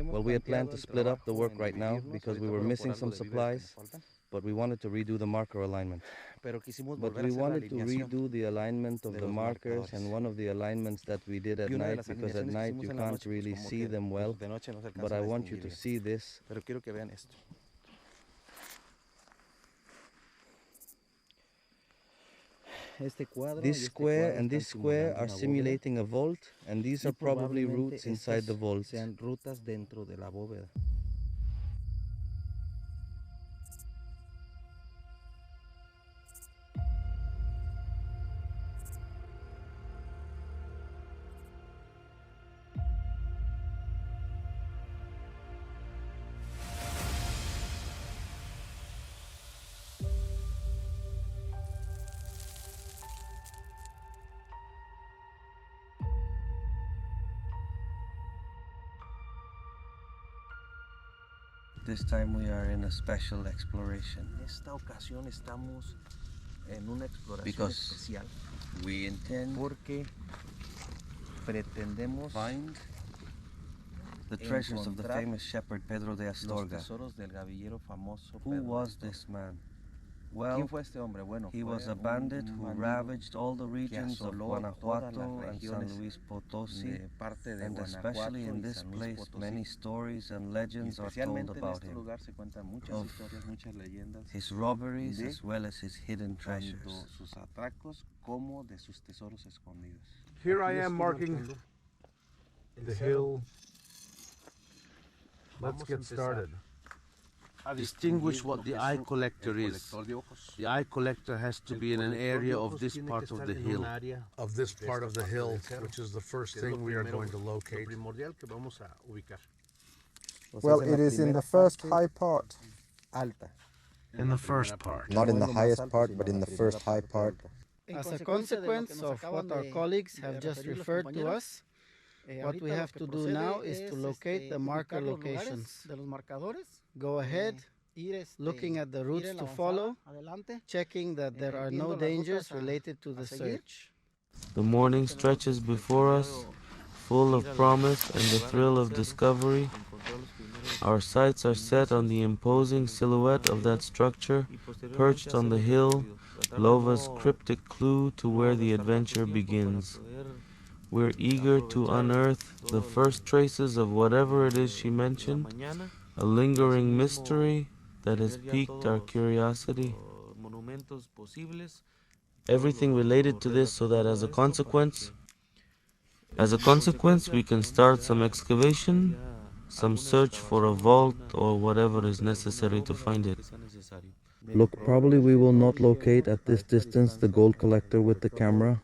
Well, we had planned to split up the work right now because we were missing some supplies, but we wanted to redo the marker alignment. But we wanted to redo the alignment of the markers and one of the alignments that we did at night, because at night you can't really see them well. But I want you to see this. This square and this square are simulating a vault, and these are probably roots inside the vault. This time we are in a special exploration. Esta ocasión estamos en una exploración Because especial we intend porque pretendemos find the treasures of the famous shepherd Pedro de los Astorga. tesoros del gavillero famoso Who Pedro de was Astorga. this man? ¿Quién Well, fue este hombre? Bueno, he fue was a un bandit who bandido ravaged all the regions of asoló todas Guanajuato las and San regiones Luis Potosí, de parte de and Guanajuato especially in y this San Luis place Potosí. many stories and legends are told Especialmente en about este him, lugar se cuentan muchas of historias, muchas leyendas, his robberies de as well as his hidden tanto treasures. sus atracos como de sus tesoros escondidos. Here I am marking the hill. Let's get started. Distinguish what the eye collector is. The eye collector has to be in an area of this part of the hill. Of this part of the hill, which is the first thing we are going to locate. Well, it is in the first high part. In the first part. Not in the highest part, but in the first high part. As a consequence of what our colleagues have just referred to us, what we have to do now is to locate the marker locations. Go ahead, looking at the routes to follow, checking that there are no dangers related to the search. The morning stretches before us, full of promise and the thrill of discovery. Our sights are set on the imposing silhouette of that structure, perched on the hill, Lova's cryptic clue to where the adventure begins. We're eager to unearth the first traces of whatever it is she mentioned, a lingering mystery that has piqued our curiosity. Everything related to this, so that as a consequence, we can start some excavation, some search for a vault or whatever is necessary to find it. Look, probably we will not locate at this distance the gold collector with the camera.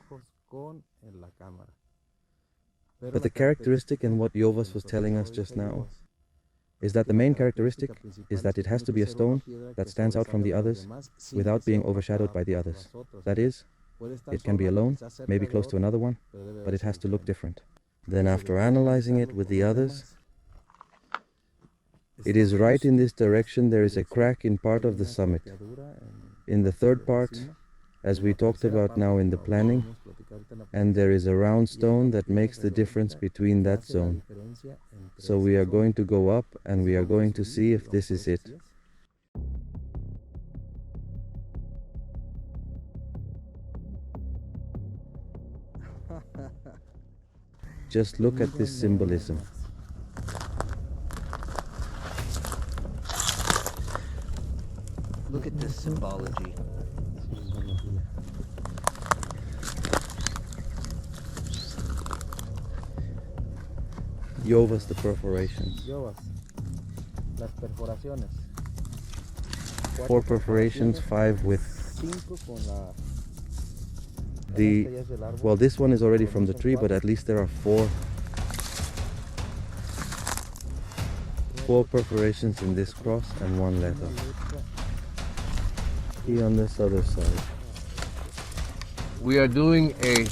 But the characteristic in what Jovas was telling us just now is that the main characteristic is that it has to be a stone that stands out from the others without being overshadowed by the others. That is, it can be alone, maybe close to another one, but it has to look different. Then after analyzing it with the others, it is right in this direction. There is a crack in part of the summit. In the third part, as we talked about now in the planning, and there is a round stone that makes the difference between that zone. So we are going to go up and we are going to see if this is it. Just look at this symbolism. Look at this symbology. Jovas, the perforations. Las perforaciones. 4 perforations, 5 with the... Well, this one is already from the tree, but at least there are 4 perforations in this cross and 1 letter. Here on this other side. We are doing a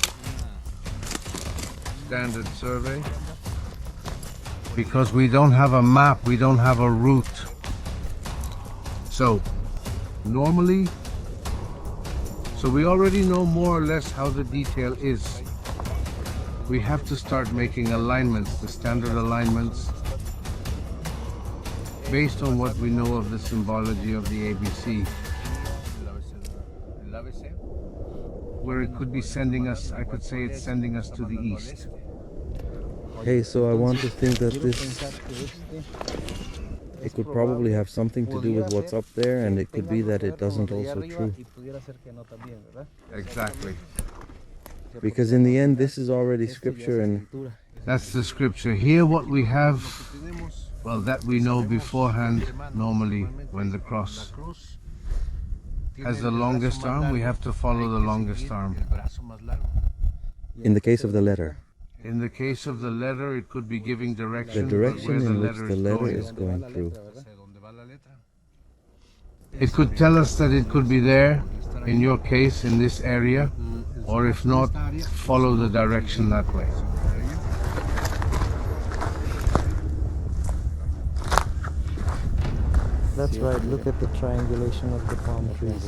standard survey because we don't have a map, we don't have a route. So normally, we already know more or less how the detail is. We have to start making alignments, the standard alignments, based on what we know of the symbology of the ABC, where it could be sending us, I could say it's sending us to the east. Okay, so I want to think that it could probably have something to do with what's up there, and it could be that it doesn't also true. Exactly. Because in the end, this is already scripture, and That's the scripture. Here what we have, well, that we know beforehand, normally when the cross has the longest arm, we have to follow the longest arm. in the case of the letter, In the case of the letter, it could be giving the direction, direction where the in which letter the is letter going. is going through. It could tell us that it could be there, in your case, in this area, or if not, follow the direction that way. That's right, look at the triangulation of the palm trees.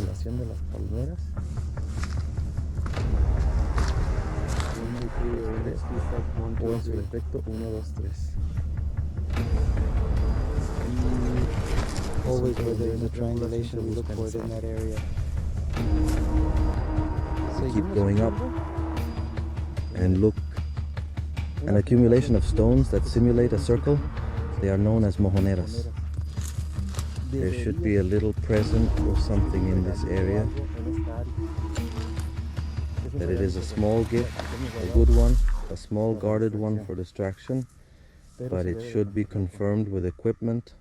Always where there is a triangulation, we look for it in that area. Keep going up and look. An accumulation of stones that simulate a circle, they are known as mojoneras. There should be a little present or something in this area. That it is a small gift, a good one, a small guarded one for distraction, but it should be confirmed with equipment.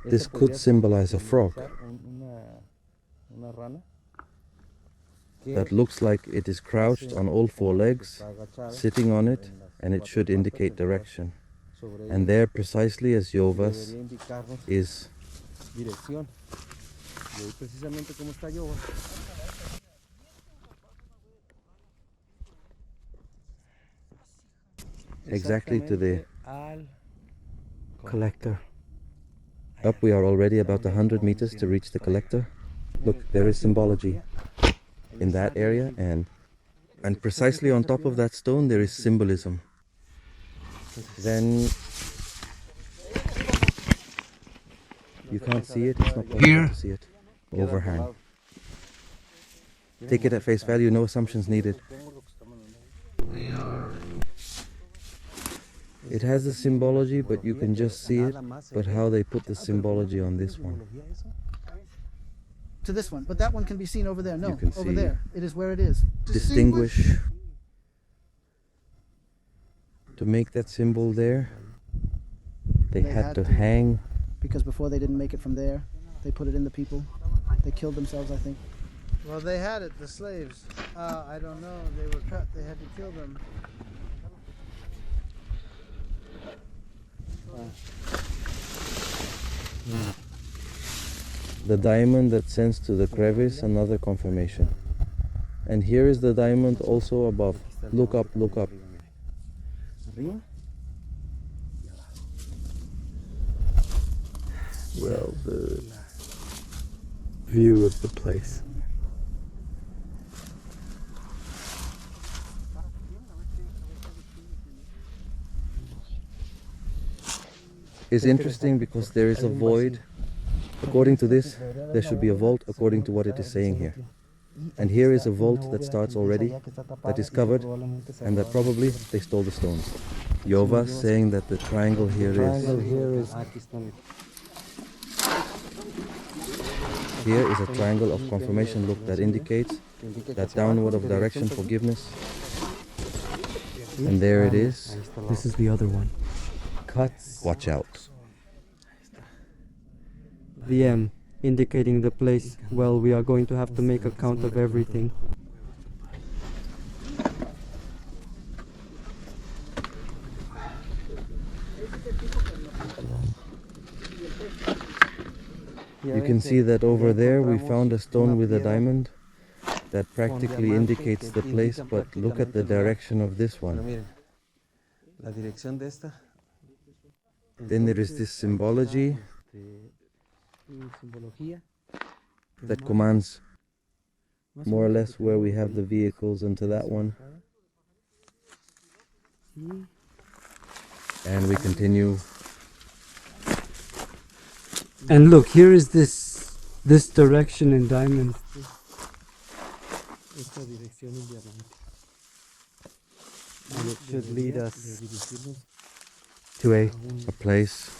This could symbolize a frog that looks like it is crouched on all four legs, sitting on it, and it should indicate direction. And there, precisely as Jovas, is exactly to the collector. Up we are already about 100 meters to reach the collector. Look, there is symbology in that area, and precisely on top of that stone there is symbolism. Then you can't see it, it's not possible Here? to see it. Overhang. Take it at face value, no assumptions needed. It has a symbology, but you can just see it. But how they put the symbology on this one. To this one, but that one can be seen over there. No, You can over see- there. It is where it is. Distinguish. To make that symbol there, they had to hang. Because before they didn't make it from there, they put it in the people. They killed themselves, I think. Well, they had it, the slaves. I don't know. They were trapped. They had to kill them. The diamond that sends to the crevice, another confirmation. And here is the diamond also above. Look up, look up. Well, the view of the place. Is interesting because there is a void. According to this, there should be a vault according to what it is saying here. And here is a vault that starts already, that is covered, and that probably they stole the stones. Jova saying that the triangle here is a triangle of confirmation look that indicates that downward of direction forgiveness. And there it is. This is the other one. Cuts. Watch out. The M, indicating the place. Well, we are going to have to make a count of everything. You can see that over there we found a stone with a diamond that practically indicates the place, but look at the direction of this one. Then there is this symbology that commands more or less where we have the vehicles, and to that one. And we continue. And look, here is this direction in diamond. And it should lead us To a place.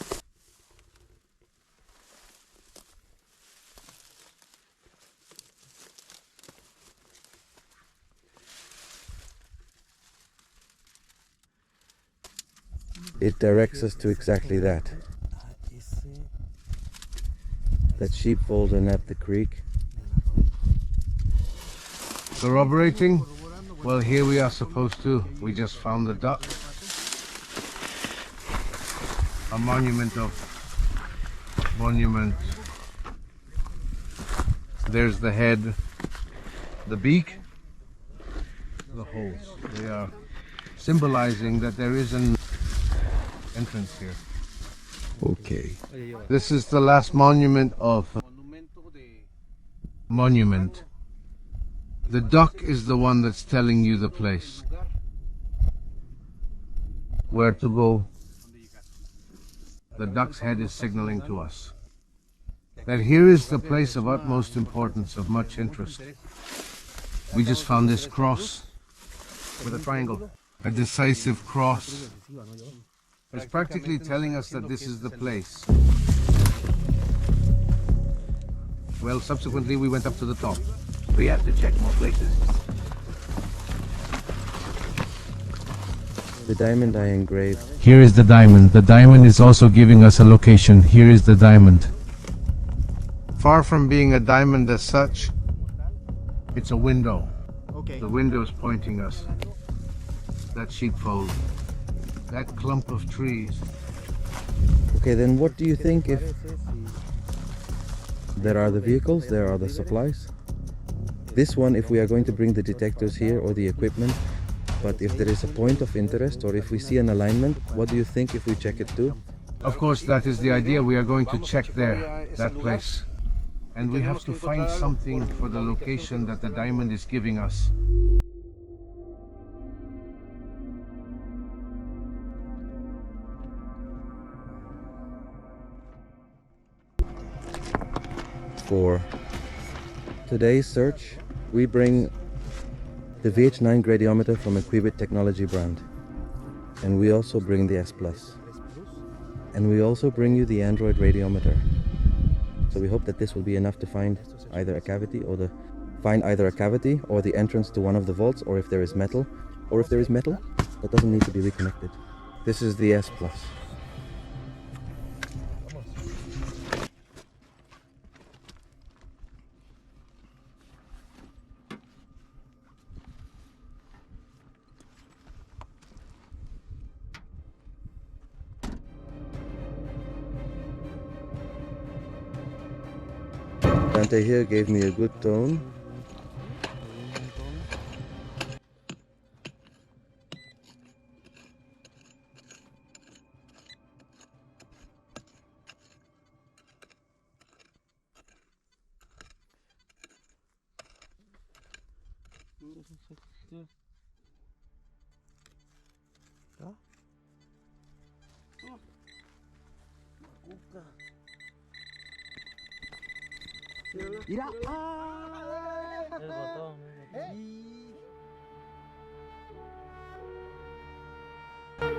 It directs us to exactly that. That sheepfold and at the creek. Corroborating? Well, here we are supposed to. We just found the duck. A monument. There's the head, the beak, the holes. They are symbolizing that there is an entrance here. Okay. This is the last monument of monument. The duck is the one that's telling you the place. Where to go. The duck's head is signaling to us that here is the place of utmost importance, of much interest. We just found this cross with a triangle, a decisive cross. It's practically telling us that this is the place. Well, subsequently we went up to the top. We have to check more places. The diamond I engraved. Here is the diamond. The diamond is also giving us a location. Here is the diamond. Far from being a diamond as such, it's a window. The window is pointing us. That sheepfold. That clump of trees. Okay, then what do you think if there are the vehicles, there are the supplies? This one, if we are going to bring the detectors here or the equipment, but if there is a point of interest or if we see an alignment, what do you think if we check it too? Of course, that is the idea. We are going to check there, that place. And we have to find something for the location that the diamond is giving us. For today's search, we bring the VH9 gradiometer from Equibit Technology brand. And we also bring the S Plus. And we also bring you the Android radiometer. So we hope that this will be enough to find either a cavity or the entrance to one of the vaults, or if there is metal, that doesn't need to be reconnected. This is the S Plus. Dante here gave me a good tone.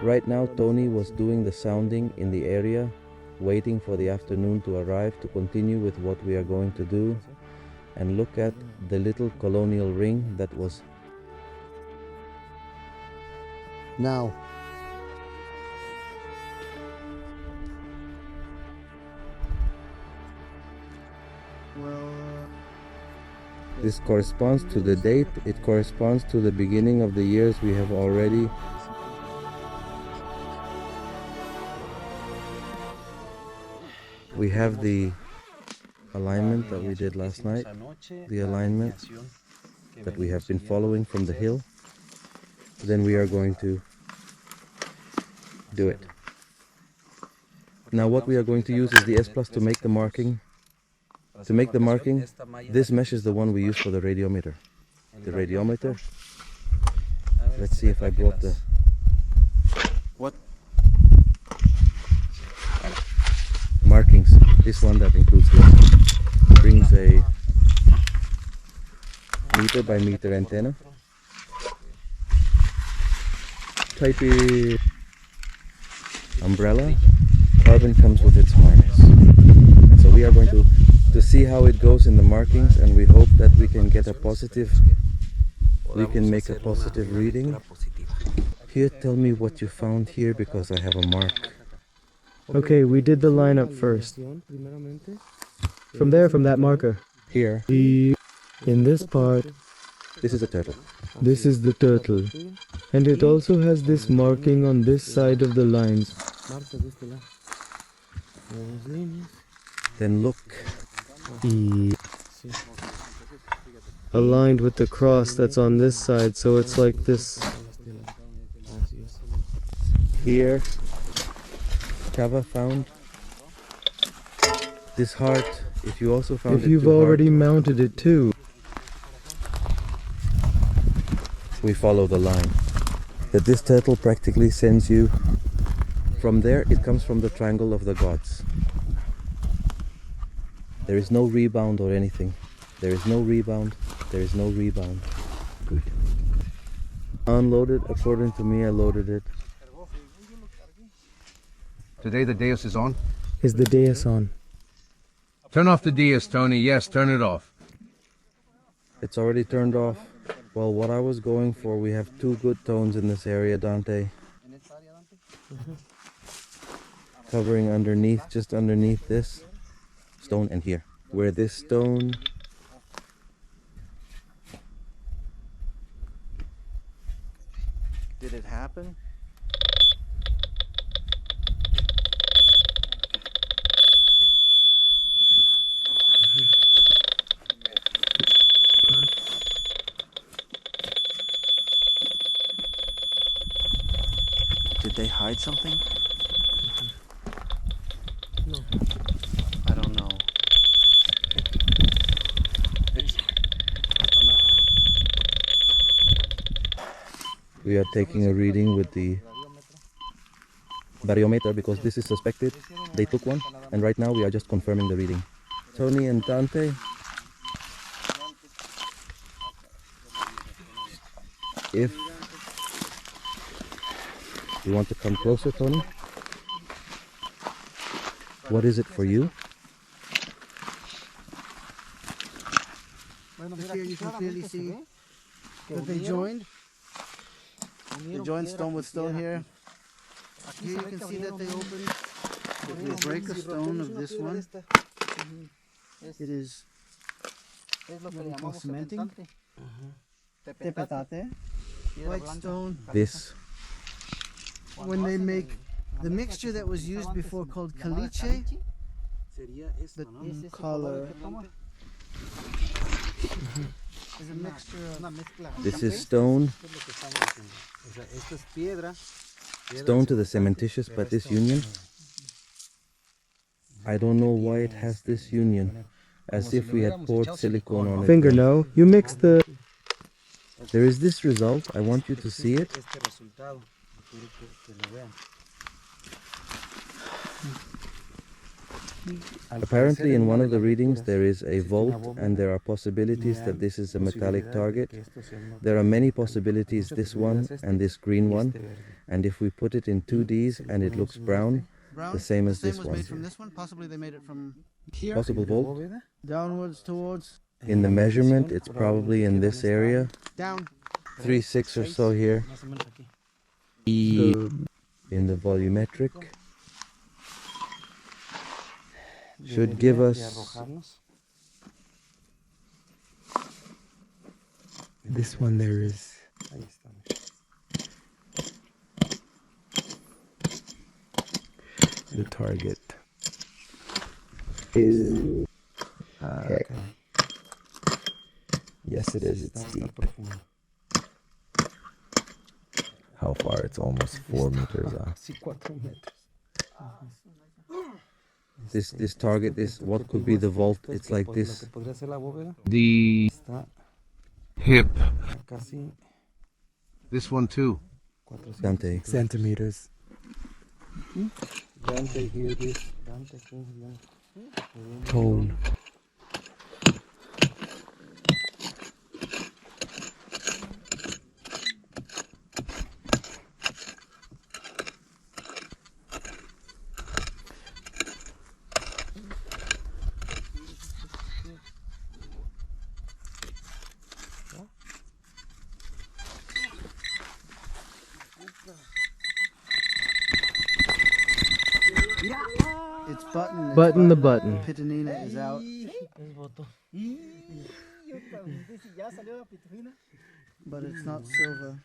Right now, Tony was doing the sounding in the area, waiting for the afternoon to arrive to continue with what we are going to do and look at the little colonial ring that was Now. This corresponds to the date, it corresponds to the beginning of the years we have already. We have the alignment that we did last night, the alignment that we have been following from the hill. Then we are going to do it. Now what we are going to use is the S Plus to make the marking. To make the marking, this mesh is the one we use for the radiometer. The radiometer, let's see if I brought the markings. This one that includes this brings a meter by meter antenna. Type A umbrella. Carbon comes with its harness. And so we are going to see how it goes in the markings, and we hope that we can get a positive, we can make a positive reading. Here, tell me what you found here, because I have a mark. Okay, we did the lineup first. From there, from that marker. Here, In this part, this is a turtle. this is the turtle. And it also has this marking on this side of the lines. Then look, Aligned with the cross that's on this side, so it's like this. here, Chava found this heart. If you also found If it you've too hard, already mounted it too. we follow the line. That this turtle practically sends you from there. It comes from the triangle of the gods. There is no rebound or anything. There is no rebound. There is no rebound. Good. Unloaded. According to me, I loaded it. Today the Deus is on. Is the dais on? Turn off the Deus, Tony. Yes, turn it off. It's already turned off. Well, what I was going for, we have two good tones in this area, Dante. Covering underneath, just underneath this stone and here. Where this stone Did it happen? Did they hide something? No. I don't know. we are taking a reading with the bariometer because this is suspected. They took one, and right now we are just confirming the reading. Tony and Dante, if you want to come closer, Tony, what is it for you? Here you can clearly see that they joined. They joined stone with stone here. Here you can see that they opened. If we break a stone of this one, it is what we call cementing. Tepetate. White stone. This, When they make the mixture that was used before called caliche, the color is a mixture of this is stone, stone to the cementitious, but this union, I don't know why it has this union, as if we had poured silicone on it. Finger, no. You mix the... There is this result, I want you to see it. Apparently in one of the readings there is a volt, and there are possibilities that this is a metallic target. There are many possibilities, this one and this green one, and if we put it in 2Ds and it looks brown, the same as this was one. made from this one. Possibly they made it from here Possible volt. downwards towards In the measurement it's probably in this area, down. 3/6 or so here. In the volumetric should give us This one there is... The target is... okay. Yes, it is. It's deep. How far? It's almost 4 meters off. this target is what could be the volt. It's like this. The hip. This one too. Dante. Centimeters. Dante, hear this. Tone. It's button. It's Button the button. Pitanina is out. But it's not silver.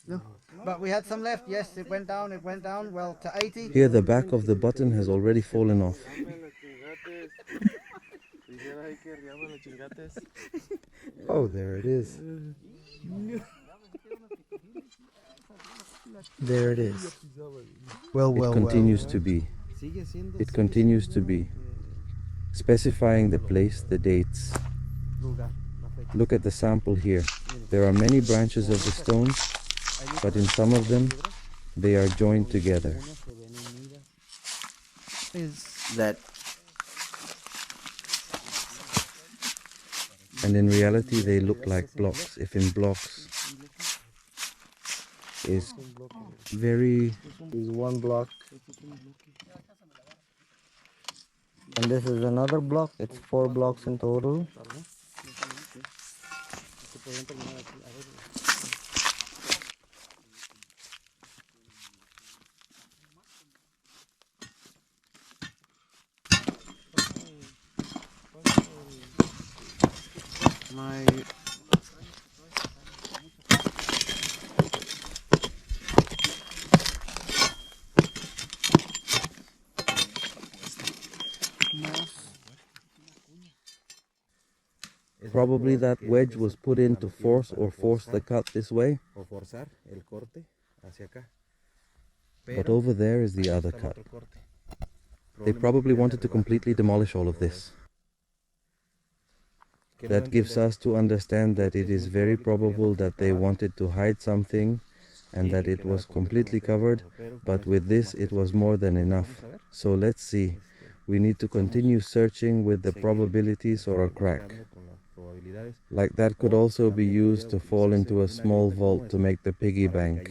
No. But we had some left. Yes, it went down. It went down. Well, to 80. Here the back of the button has already fallen off. Oh, there it is. There it is. It continues to be. It continues to be. Specifying the place, the dates. Look at the sample here. There are many branches of the stone, but in some of them, they are joined together. Is that And in reality, they look like blocks. If in blocks is very... is one block? And this is another block. It's 4 blocks in total. My Probably that wedge was put in to force the cut this way. But over there is the other cut. They probably wanted to completely demolish all of this. That gives us to understand that it is very probable that they wanted to hide something and that it was completely covered, but with this it was more than enough. So let's see. We need to continue searching with the probabilities or a crack. Like that could also be used to fall into a small vault to make the piggy bank.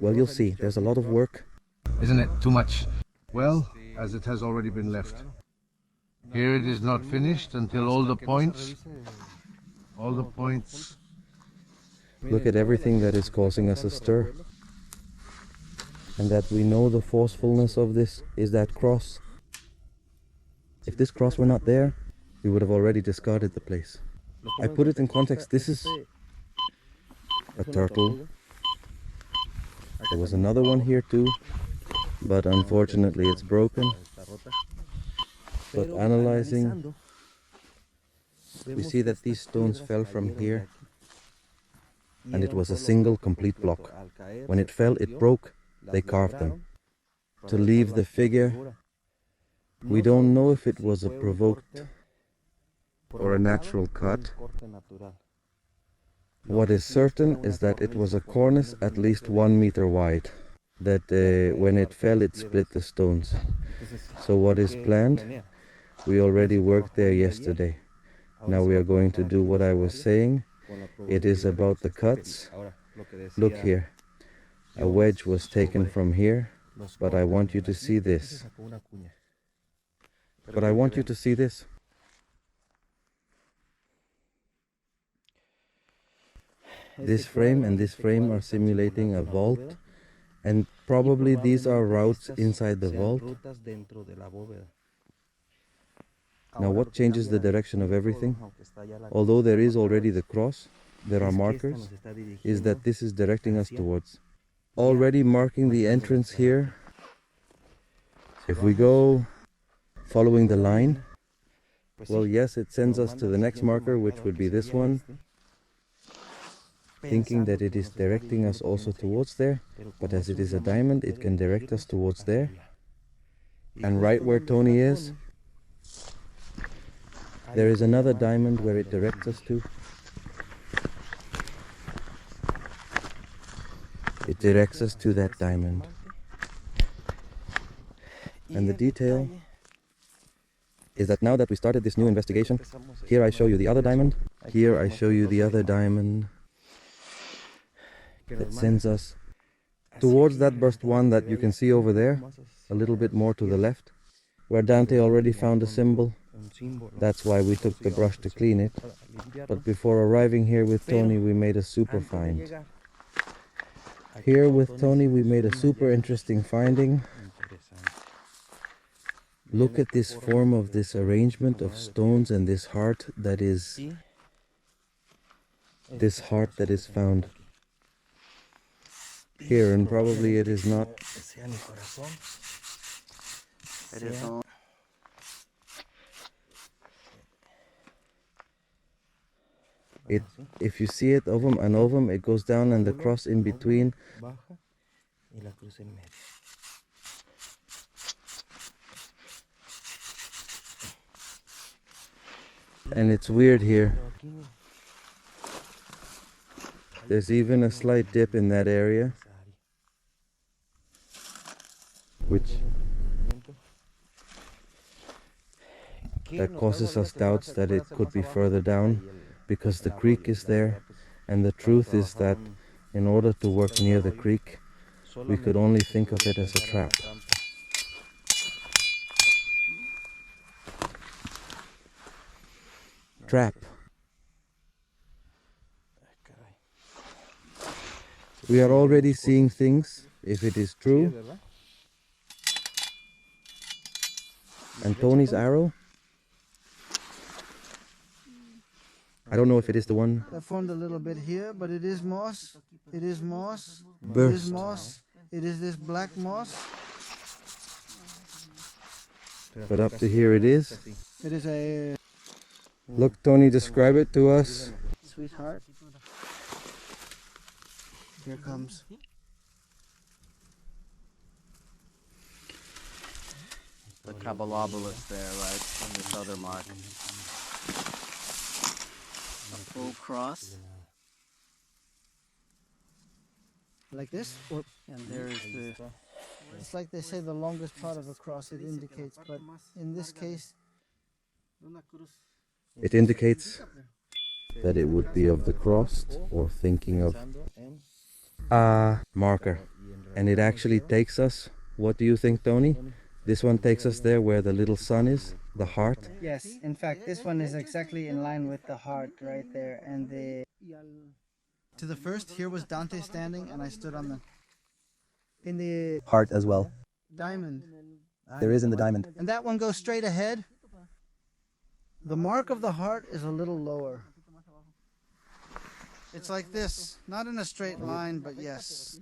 Well, you'll see. There's a lot of work. Isn't it too much? Well, as it has already been left. Here it is not finished until all the points. Look at everything that is causing us a stir. And that we know the forcefulness of this is that cross. If this cross were not there, we would have already discarded the place. I put it in context. This is a turtle. There was another one here too, but unfortunately it's broken. But analyzing, we see that these stones fell from here, and it was a single complete block. When it fell, it broke. They carved them. To leave the figure, we don't know if it was a provoked or a natural cut. What is certain is that it was a cornice at least 1 meter wide. That when it fell, it split the stones. So what is planned? We already worked there yesterday. Now we are going to do what I was saying. It is about the cuts. Look here. A wedge was taken from here, but I want you to see this. But I want you to see this. This frame and this frame are simulating a vault, and probably these are routes inside the vault. Now what changes the direction of everything? Although there is already the cross, there are markers, is that this is directing us towards. Already marking the entrance here. If we go following the line, well, yes, it sends us to the next marker, which would be this one, thinking that it is directing us also towards there, but as it is a diamond, it can direct us towards there. And right where Tony is, there is another diamond where it directs us to. It directs us to that diamond. And the detail is that now that we started this new investigation, here I show you the other diamond, here I show you the other diamond that sends us towards that burst one that you can see over there, a little bit more to the left, where Dante already found a symbol. That's why we took the brush to clean it. But before arriving here with Tony, we made a super find. Here with Tony, we made a super interesting finding. Look at this form of this arrangement of stones and this heart that is found here, and probably it is not. If you see it ovum and ovum, it goes down and the cross in between. And it's weird here. There's even a slight dip in that area, that causes us doubts that it could be further down, because the creek is there, and the truth is that in order to work near the creek, we could only think of it as a trap. Trap. We are already seeing things, if it is true. And Tony's arrow, I don't know if it is the one. I formed a little bit here, but it is moss. It is moss. Burst. It is moss. It is this black moss. But up to here it is. It is a Look, Tony, describe it to us. sweetheart. Here comes. The Kabbalobulus there, right, on this other mark. A full cross. Like this? Or, And there is the... it's like they say the longest part of a cross it indicates, but in this case, It indicates that it would be of the crossed, or thinking of a marker. And it actually takes us, what do you think, Tony? This one takes us there where the little sun is, the heart. Yes, in fact, this one is exactly in line with the heart right there. And the to the first, here was Dante standing, and I stood on the in the Heart as well. diamond. There is in the diamond. And that one goes straight ahead. The mark of the heart is a little lower. It's like this, not in a straight line, but yes.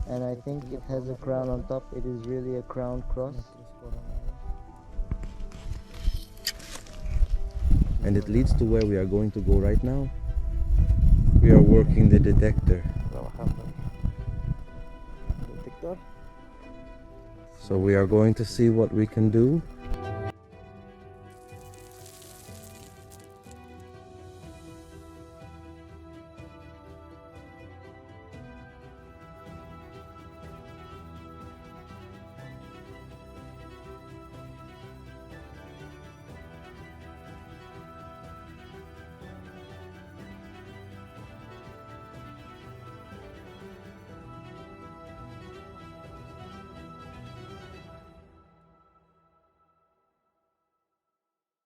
And I think it has a crown on top. It is really a crown cross. And it leads to where we are going to go right now. We are working the detector. So we are going to see what we can do